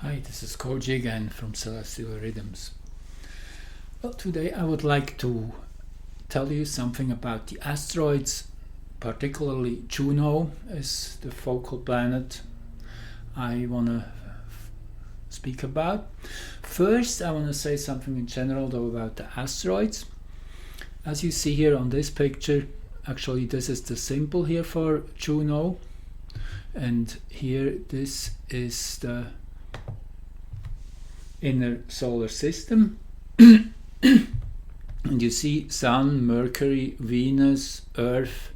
Hi, this is Koji again from Celestial Rhythms. Well, today I would like to tell you something about the asteroids, particularly JUNO is the focal planet I want to speak about. First, I want to say something in general though about the asteroids. As you see here on this picture, actually this is the symbol here for JUNO, and here this is the inner solar system. And you see Sun, Mercury, Venus, Earth,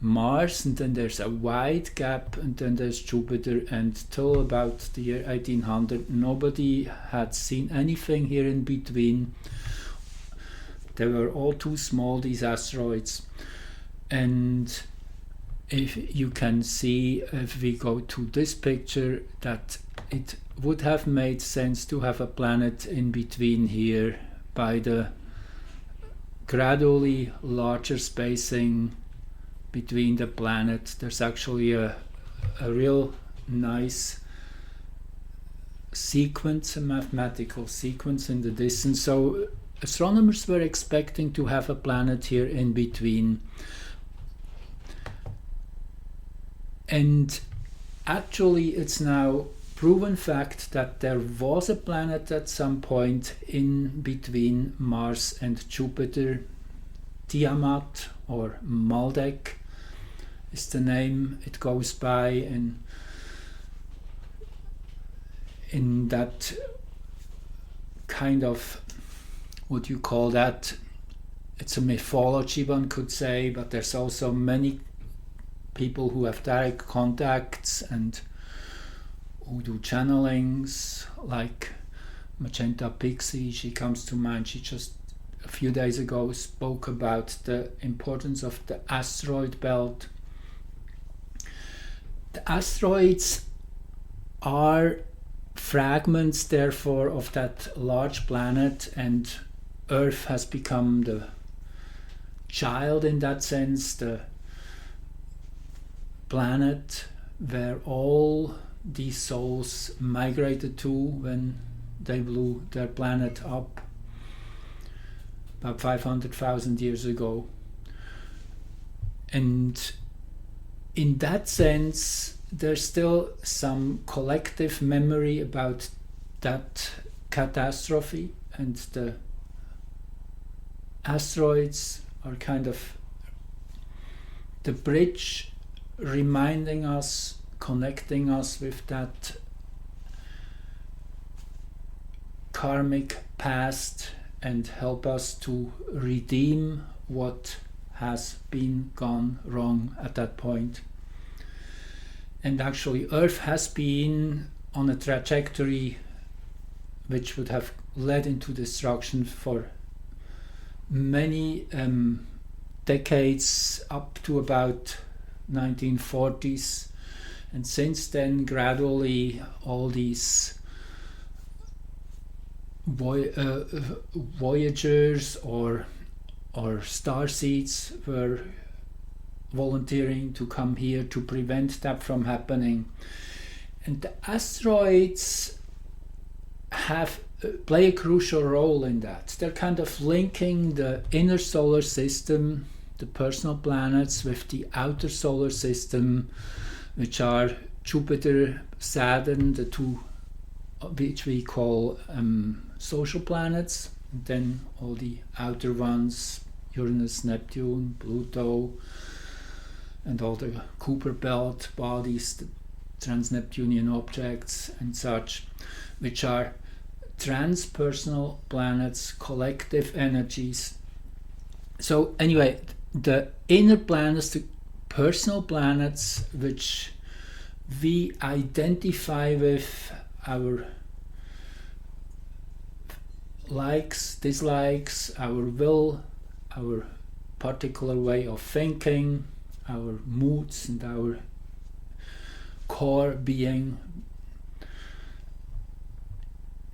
Mars, and then there's a wide gap, and then there's Jupiter. And till about the year 1800 nobody had seen anything here in between. They were all too small, these asteroids. And if you can see, if we go to this picture, that it would have made sense to have a planet in between here by the gradually larger spacing between the planets. There's actually a real nice sequence, a mathematical sequence in the distance. So astronomers were expecting to have a planet here in between. And actually it's now proven fact that there was a planet at some point in between Mars and Jupiter. Tiamat, or Maldek is the name it goes by, and in that kind of, what you call that, it's a mythology, one could say, but there's also many people who have direct contacts and who do channelings, like Magenta Pixie. She comes to mind. She just a few days ago spoke about the importance of the asteroid belt. The asteroids are fragments, therefore, of that large planet, and Earth has become the child in that sense, the planet where all these souls migrated to when they blew their planet up about 500,000 years ago. And in that sense, there's still some collective memory about that catastrophe, and the asteroids are kind of the bridge reminding us, connecting us with that karmic past, and help us to redeem what has been gone wrong at that point. And actually Earth has been on a trajectory which would have led into destruction for many decades, up to about 1940s, and since then gradually all these voyagers or starseeds were volunteering to come here to prevent that from happening. And the asteroids play a crucial role in that. They're kind of linking the inner solar system, the personal planets, with the outer solar system, which are Jupiter, Saturn, the two which we call social planets, and then all the outer ones, Uranus, Neptune, Pluto, and all the Kuiper belt bodies, the trans-Neptunian objects and such, which are transpersonal planets, collective energies. So anyway, the inner planets, the personal planets, which we identify with our likes, dislikes, our will, our particular way of thinking, our moods, and our core being,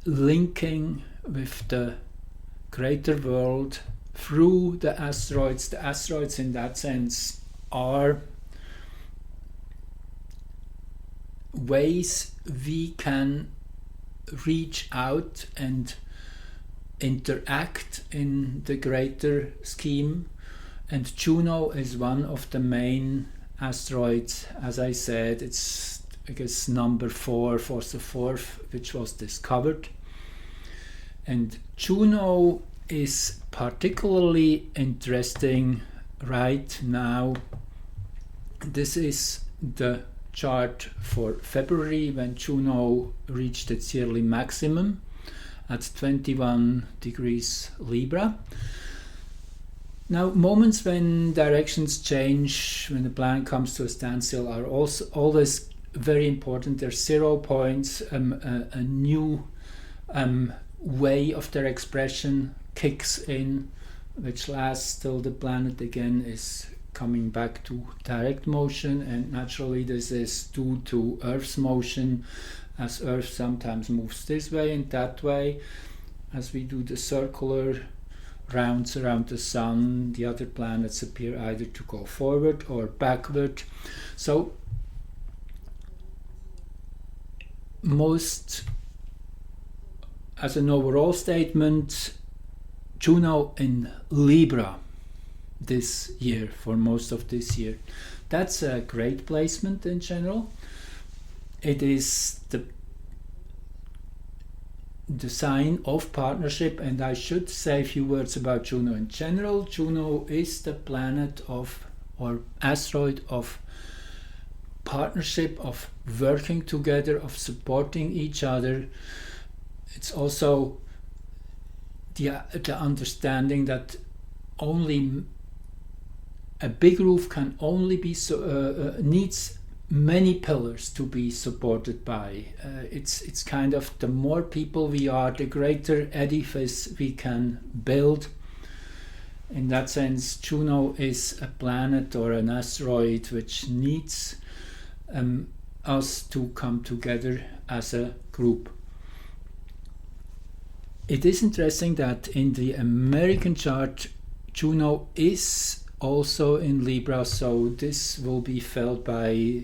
linking with the greater world through the asteroids. The asteroids in that sense are ways we can reach out and interact in the greater scheme. And Juno is one of the main asteroids. As I said, it's, I guess, number 4 for the 4th, which was discovered. And Juno is particularly interesting right now. This is the chart for February, when Juno reached its yearly maximum at 21 degrees Libra. Now, moments when directions change, when the planet comes to a standstill, are also always very important. There's 0 points, a new way of their expression kicks in, which lasts till the planet again is coming back to direct motion. And naturally this is due to Earth's motion, as Earth sometimes moves this way and that way. As we do the circular rounds around the Sun, the other planets appear either to go forward or backward. So most, as an overall statement, Juno in Libra this year, for most of this year. That's a great placement in general. It is the sign of partnership, and I should say a few words about Juno in general. Juno is the planet of, or asteroid of, partnership, of working together, of supporting each other. It's also the understanding that only a big roof can only be needs many pillars to be supported by. It's kind of, the more people we are, the greater edifice we can build. In that sense, Juno is a planet or an asteroid which needs us to come together as a group. It is interesting that in the American chart, Juno is also in Libra, so this will be felt by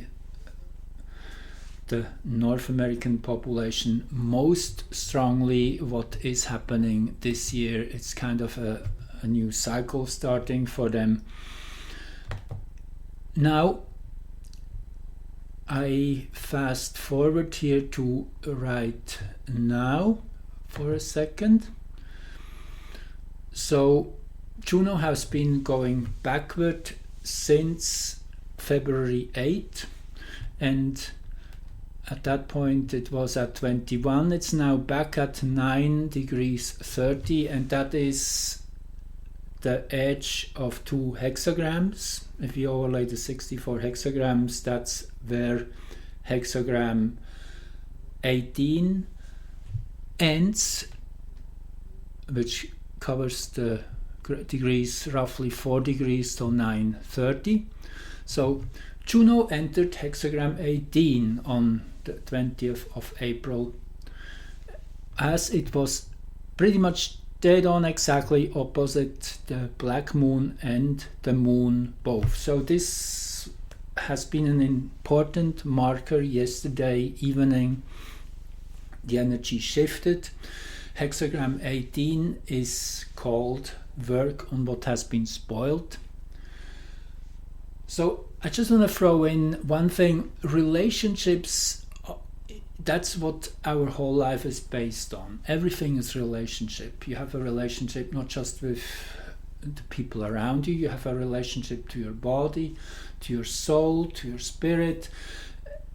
the North American population most strongly. What is happening this year, it's kind of a new cycle starting for them. Now I fast forward here to right now for a second. So Juno has been going backward since February 8, and at that point it was at 21. It's now back at 9 degrees 30, and that is the edge of 2 hexagrams. If you overlay the 64 hexagrams, that's where hexagram 18 ends, which covers the degrees, roughly 4 degrees till 9:30. So Juno entered hexagram 18 on the 20th of April, as it was pretty much dead on exactly opposite the black moon and the moon both. So this has been an important marker. Yesterday evening the energy shifted. Hexagram 18 is called work on what has been spoiled. So I just want to throw in one thing. Relationships, that's what our whole life is based on. Everything is relationship. You have a relationship not just with the people around you, you have a relationship to your body, to your soul, to your spirit.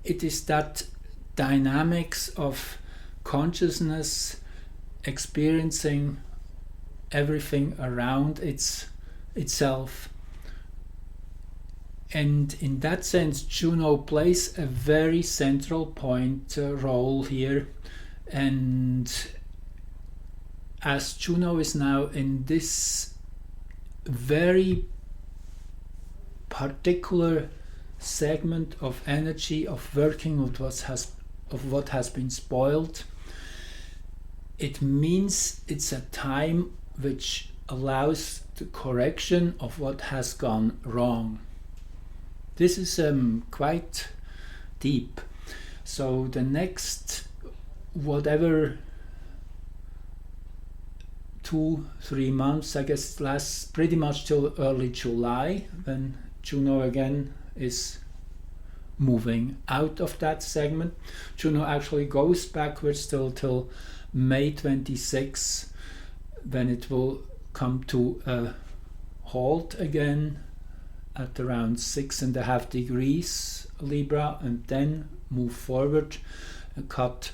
It is that dynamics of consciousness experiencing everything around itself. And in that sense, Juno plays a very central point role here. And as Juno is now in this very particular segment of energy, of working with what has been spoiled, it means it's a time which allows the correction of what has gone wrong. This is quite deep. So the next whatever 2-3 months, I guess it lasts pretty much till early July, when Juno again is moving out of that segment. Juno actually goes backwards till May 26, when it will come to a halt again at around 6.5 degrees Libra, and then move forward and cut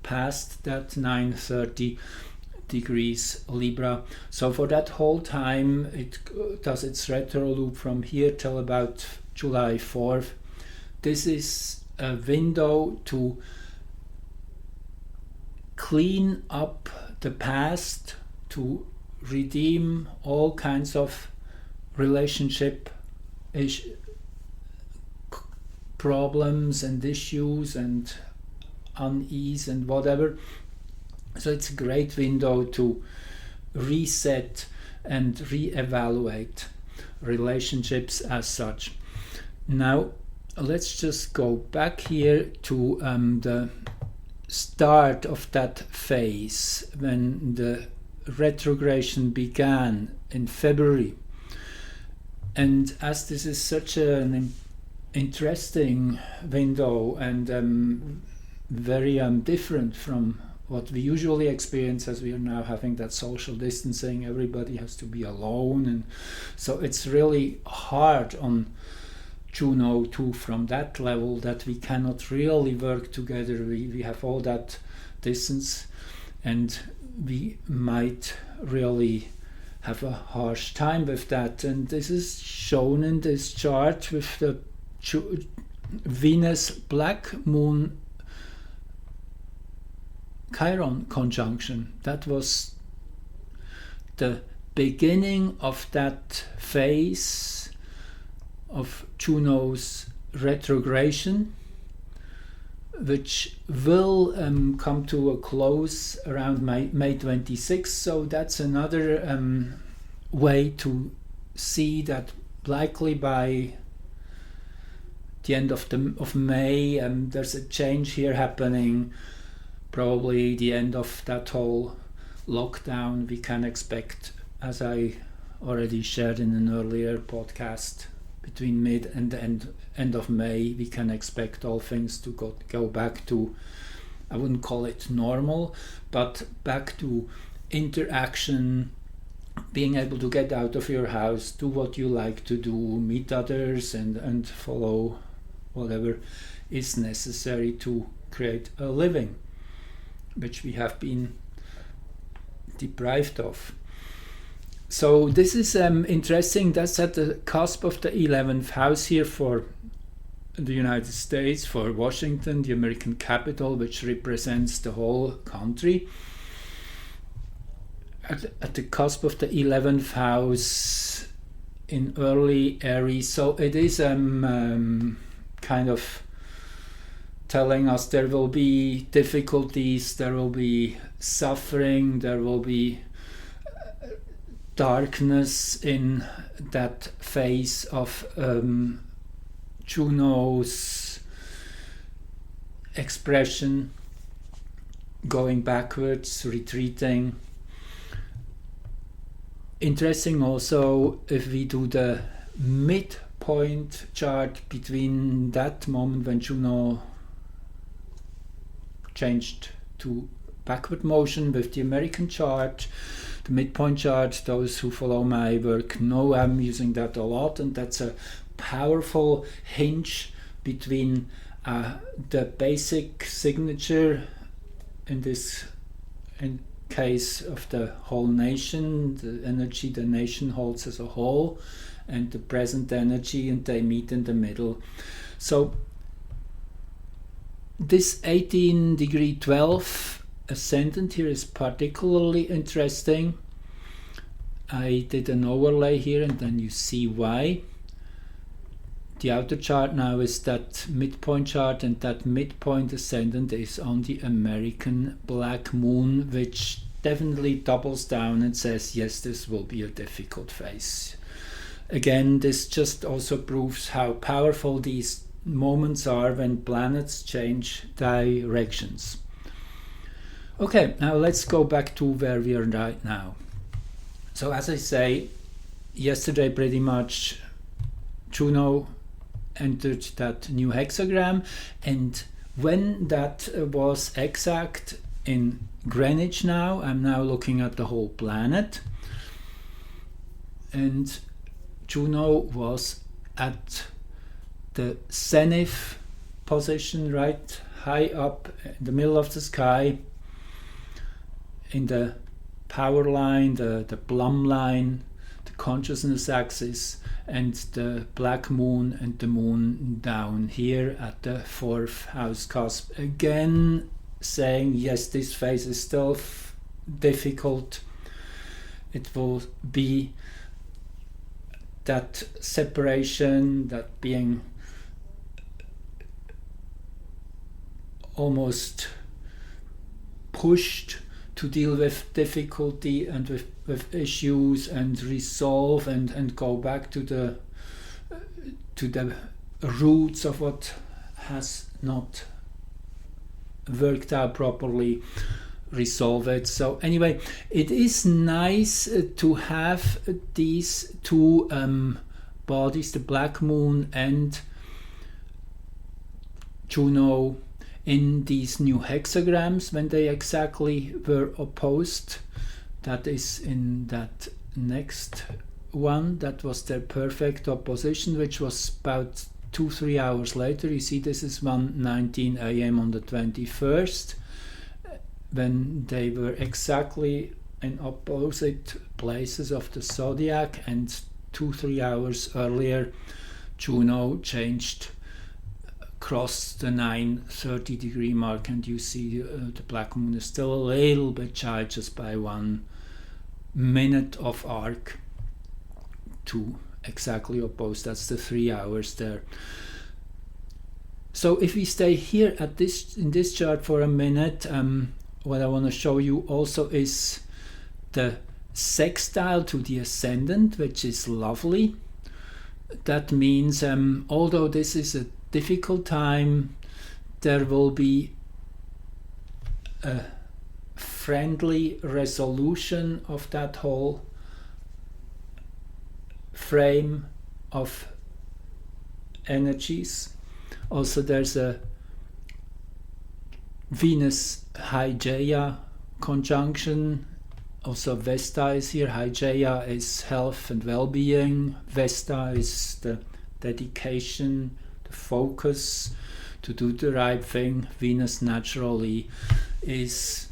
past that 9:30 degrees Libra. So for that whole time it does its retro loop from here till about July 4th. This is a window to clean up the past, to redeem all kinds of relationship problems and issues and unease and whatever. So it's a great window to reset and reevaluate relationships as such. Now let's just go back here to the start of that phase, when the retrogression began in February. And as this is such an interesting window and very different from what we usually experience, as we are now having that social distancing, everybody has to be alone, and so it's really hard on Juno too, from that level, that we cannot really work together. We have all that distance, and we might really have a harsh time with that. And this is shown in this chart with the Venus Black Moon Chiron conjunction. That was the beginning of that phase of Juno's retrogression, which will come to a close around May 26. So that's another way to see that likely by the end of May there's a change here happening. Probably the end of that whole lockdown we can expect, as I already shared in an earlier podcast, between mid and the end of May we can expect all things to go back to, I wouldn't call it normal, but back to interaction, being able to get out of your house, do what you like to do, meet others, and follow whatever is necessary to create a living, which we have been deprived of. So this is interesting. That's at the cusp of the 11th house here for the United States, for Washington, the American capital, which represents the whole country. At the cusp of the 11th house in early Eris. So it is kind of telling us there will be difficulties, there will be suffering, there will be darkness in that phase of Juno's expression, going backwards, retreating. Interesting also if we do the midpoint chart between that moment when Juno changed to backward motion with the American chart, the midpoint chart. Those who follow my work know I'm using that a lot, and that's a powerful hinge between the basic signature, in case of the whole nation, the energy the nation holds as a whole, and the present energy, and they meet in the middle. So this 18 degree 12 ascendant here is particularly interesting. I did an overlay here and then you see why. The outer chart now is that midpoint chart, and that midpoint ascendant is on the American Black Moon, which definitely doubles down and says, yes, this will be a difficult phase. Again, this just also proves how powerful these moments are when planets change directions. Okay, now let's go back to where we are right now. So as I say, yesterday pretty much Juno entered that new hexagram, and when that was exact in Greenwich now, I'm now looking at the whole planet, and Juno was at the zenith position, right high up in the middle of the sky, in the power line, the plumb line, the consciousness axis, and the black moon and the moon down here at the 4th house cusp. Again, saying yes, this phase is still difficult. It will be that separation, that being almost pushed to deal with difficulty and with issues and resolve and go back to the roots of what has not worked out properly, resolve it. So anyway, it is nice to have these two bodies, the black moon and Juno, in these new hexagrams when they exactly were opposed. That is in that next one, that was their perfect opposition, which was about 2-3 hours later. You see, this is 1:19 a.m. on the 21st, when they were exactly in opposite places of the zodiac, and 2-3 hours earlier Juno changed, crossed the 9:30 degree mark, and you see the black moon is still a little bit shy, just by 1 minute of arc to exactly oppose. That's the 3 hours there. So if we stay here at this in this chart for a minute, what I want to show you also is the sextile to the ascendant, which is lovely. That means although this is a difficult time, there will be a friendly resolution of that whole frame of energies. Also, there's a Venus Hygeia conjunction. Also Vesta is here. Hygeia is health and well-being. Vesta is the dedication, focus to do the right thing. Venus naturally is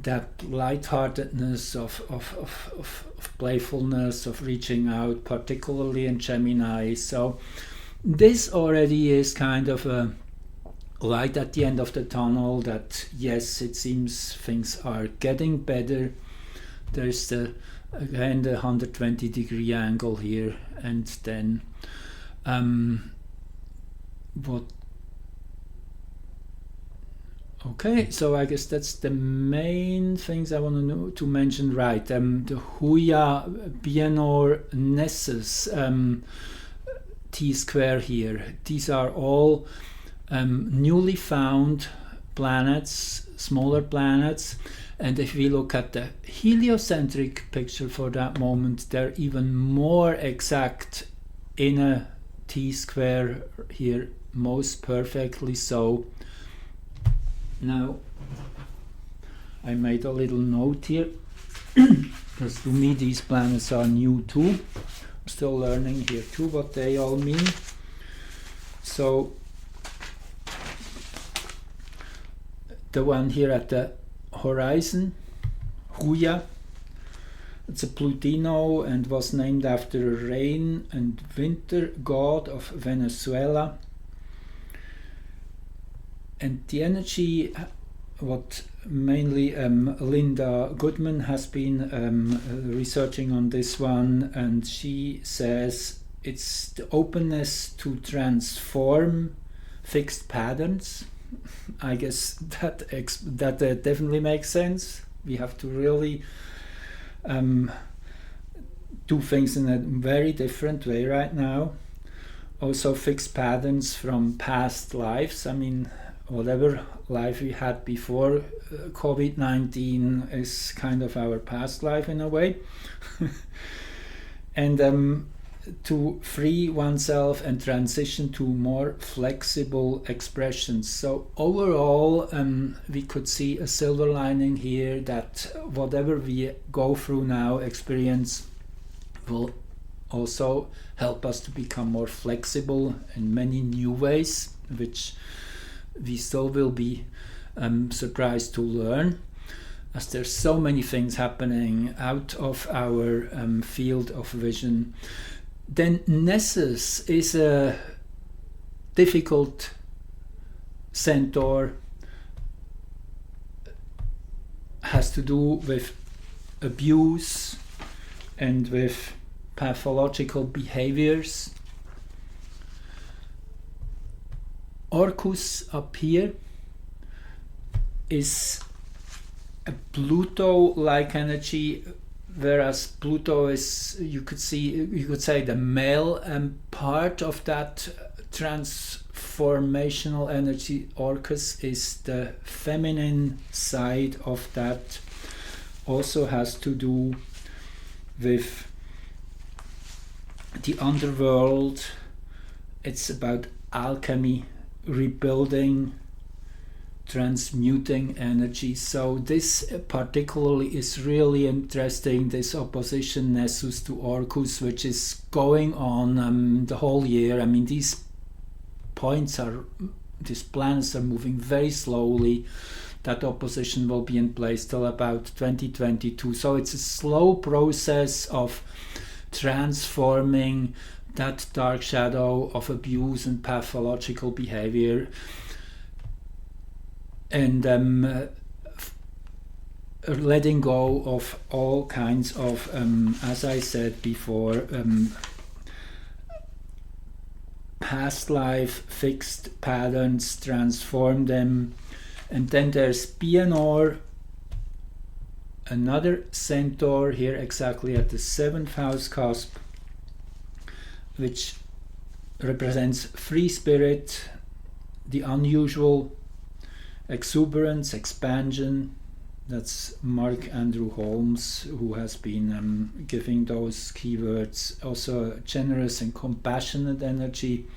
that lightheartedness of playfulness, of reaching out, particularly in Gemini. So this already is kind of a light at the end of the tunnel, that yes, it seems things are getting better. There's again the 120 degree angle here, and then okay, so I guess that's the main things I want to mention, right? The Huya Bienor Nessus T-square here. These are all newly found planets, smaller planets, and if we look at the heliocentric picture for that moment, they're even more exact in a T-square here, most perfectly so. Now I made a little note here because to me these planets are new too. I'm still learning here too what they all mean. So the one here at the horizon, Huya, it's a Plutino and was named after a rain and winter god of Venezuela. And the energy, what mainly Linda Goodman has been researching on this one, and she says it's the openness to transform fixed patterns. I guess that definitely makes sense. We have to really do things in a very different way right now. Also fixed patterns from past lives. I mean, whatever life we had before COVID-19 is kind of our past life in a way. And to free oneself and transition to more flexible expressions. So overall, we could see a silver lining here, that whatever we go through now, experience, will also help us to become more flexible in many new ways, which we still will be surprised to learn, as there's so many things happening out of our field of vision. Then Nessus is a difficult centaur, has to do with abuse and with pathological behaviors. Orcus up here is a Pluto-like energy, whereas Pluto is, you could say the male part of that transformational energy. Orcus is the feminine side of that. Also has to do with the underworld. It's about alchemy, rebuilding, transmuting energy. So this particularly is really interesting, this opposition Nessus to Orcus, which is going on the whole year. I mean, these planets are moving very slowly. That opposition will be in place till about 2022. So it's a slow process of transforming that dark shadow of abuse and pathological behavior, and letting go of all kinds of, as I said before, past life fixed patterns, transform them. And then there's Pianor, another centaur here exactly at the 7th house cusp, which represents free spirit, the unusual, exuberance, expansion. That's Mark Andrew Holmes who has been giving those keywords. Also generous and compassionate energy.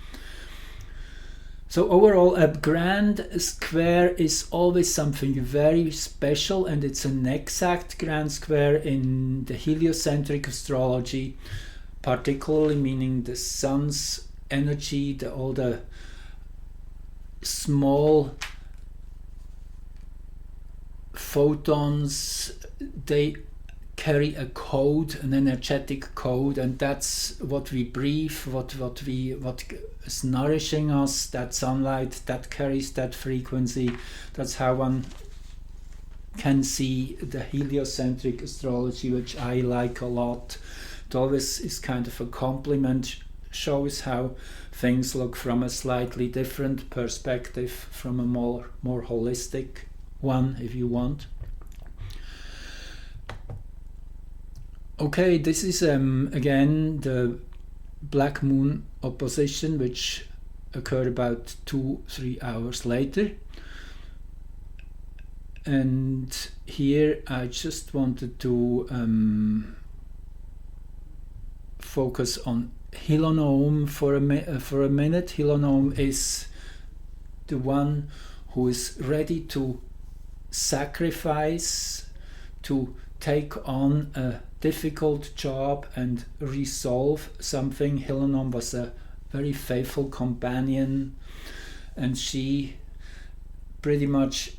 So overall, a grand square is always something very special, and it's an exact grand square in the heliocentric astrology, particularly meaning the sun's energy, all the small photons, they carry a code, an energetic code, and that's what we breathe, what is nourishing us, that sunlight that carries that frequency. That's how one can see the heliocentric astrology, which I like a lot. It always is kind of a compliment, shows how things look from a slightly different perspective, from a more holistic one, if you want. Okay, this is again the black moon opposition, which occurred about 2-3 hours later. And here I just wanted to focus on Hilonome for a minute. Hilonome is the one who is ready to sacrifice, to take on a difficult job and resolve something. Hilonome was a very faithful companion, and she pretty much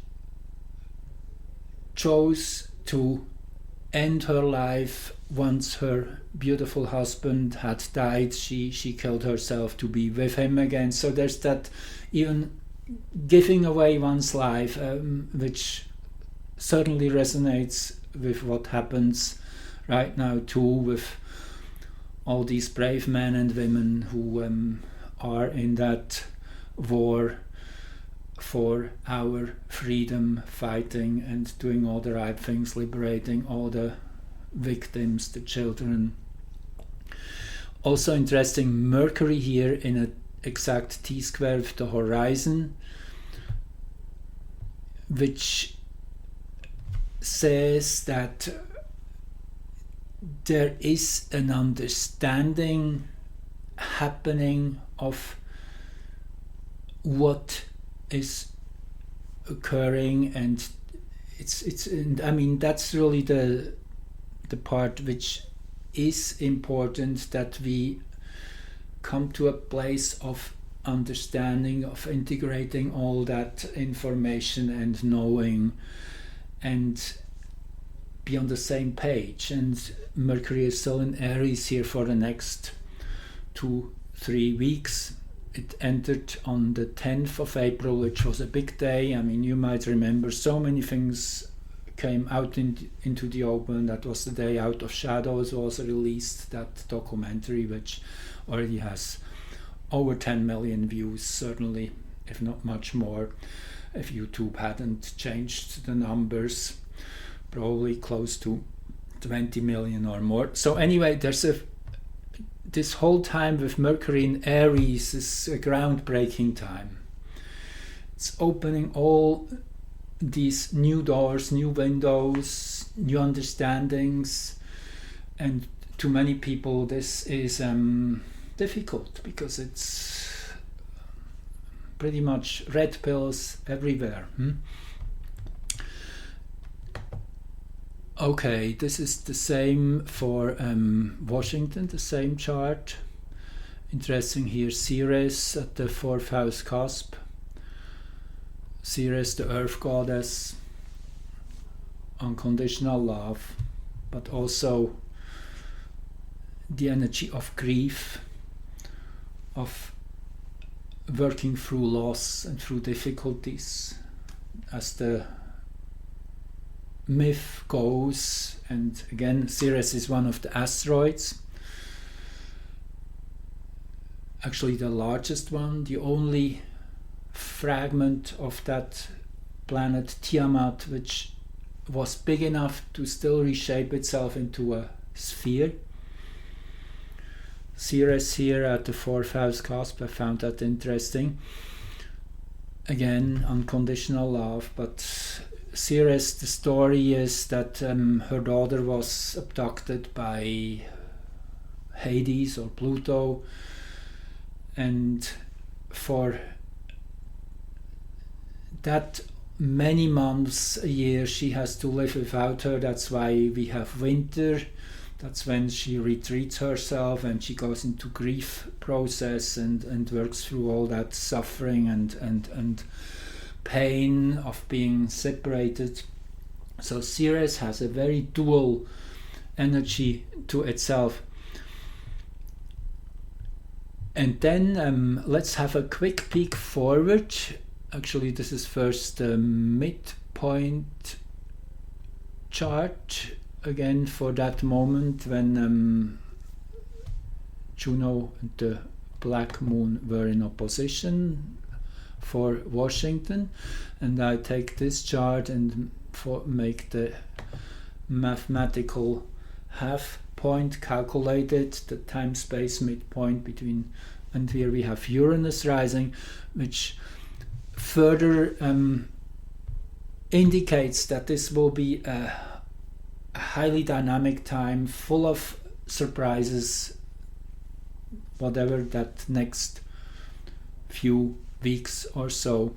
chose to end her life once her beautiful husband had died. She killed herself to be with him again. So there's that, even giving away one's life, which certainly resonates with what happens right now too, with all these brave men and women who are in that war for our freedom, fighting and doing all the right things, liberating all the victims, the children. Also interesting, Mercury here in an exact T-square with the horizon, which says that there is an understanding happening of what is occurring, and I mean, that's really the part which is important, that we come to a place of understanding, of integrating all that information and knowing, and be on the same page. And Mercury is still in Eris here for the next 2-3 weeks. It entered on the 10th of April, which was a big day. I mean, you might remember so many things came out into the open. That was the day Out of Shadows was released, that documentary, which already has over 10 million views, certainly, if not much more, if YouTube hadn't changed the numbers, probably close to 20 million or more. So anyway, there's this whole time with Mercury in Eris is a groundbreaking time. It's opening all these new doors, new windows, new understandings, and to many people this is difficult, because it's pretty much red pills everywhere. Okay, this is the same for Washington, the same chart. Interesting here, Ceres at the 4th house cusp. Ceres, the earth goddess, unconditional love, but also the energy of grief, of working through loss and through difficulties, as the myth goes. And again, Ceres is one of the asteroids, actually the largest one, the only fragment of that planet Tiamat which was big enough to still reshape itself into a sphere. Ceres here at the 4th house cusp, I found that interesting. Again, unconditional love, but Ceres, the story is that her daughter was abducted by Hades or Pluto, and for that many months a year she has to live without her. That's why we have winter. That's when she retreats herself and she goes into grief process and works through all that suffering and pain of being separated. So Ceres has a very dual energy to itself. And then let's have a quick peek forward. Actually, this is first the midpoint chart, again for that moment when Juno and the black moon were in opposition for Washington. And I take this chart and make the mathematical half point calculated, the time-space midpoint between, and here we have Uranus rising, which further indicates that this will be a highly dynamic time, full of surprises, whatever that next few weeks or so.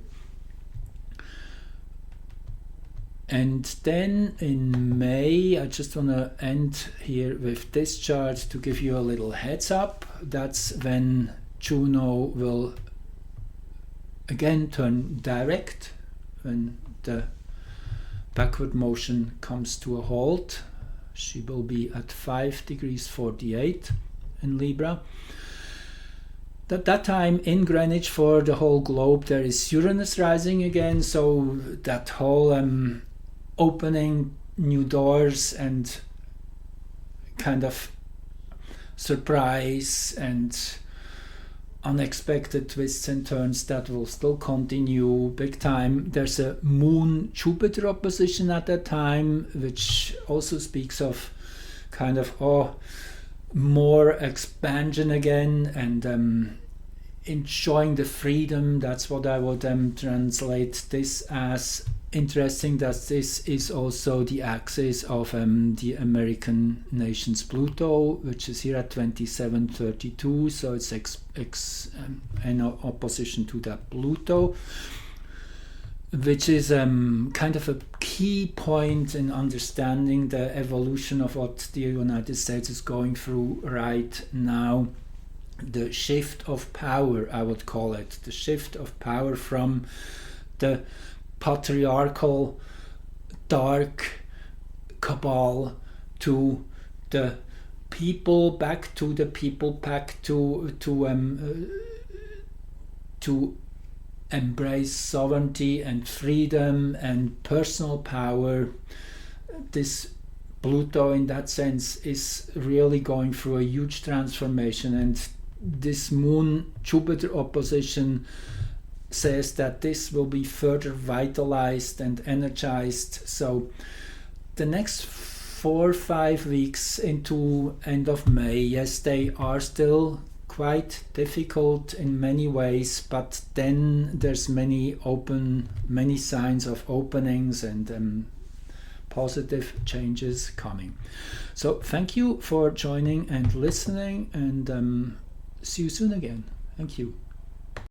And then in May, I just want to end here with this chart to give you a little heads up. That's when Juno will again turn direct, when the backward motion comes to a halt. She will be at 5 degrees 48 in Libra. At that time in Greenwich, for the whole globe, there is Uranus rising again, so that whole opening new doors and kind of surprise and unexpected twists and turns, that will still continue big time. There's a Moon-Jupiter opposition at that time, which also speaks of kind of more expansion again and enjoying the freedom. That's what I would translate this as, interesting that this is also the axis of the American nation's Pluto, which is here at 2732, so it's in opposition to that Pluto, which is kind of a key point in understanding the evolution of what the United States is going through right now. The shift of power, I would call it, the shift of power from the patriarchal dark cabal to the people, back to the people, back to embrace sovereignty and freedom and personal power. This Pluto in that sense is really going through a huge transformation, and this Moon Jupiter opposition says that this will be further vitalized and energized. So the next 4 or 5 weeks into end of May, yes, they are still quite difficult in many ways, but then there's many signs of openings and positive changes coming. So thank you for joining and listening, and see you soon again. Thank you.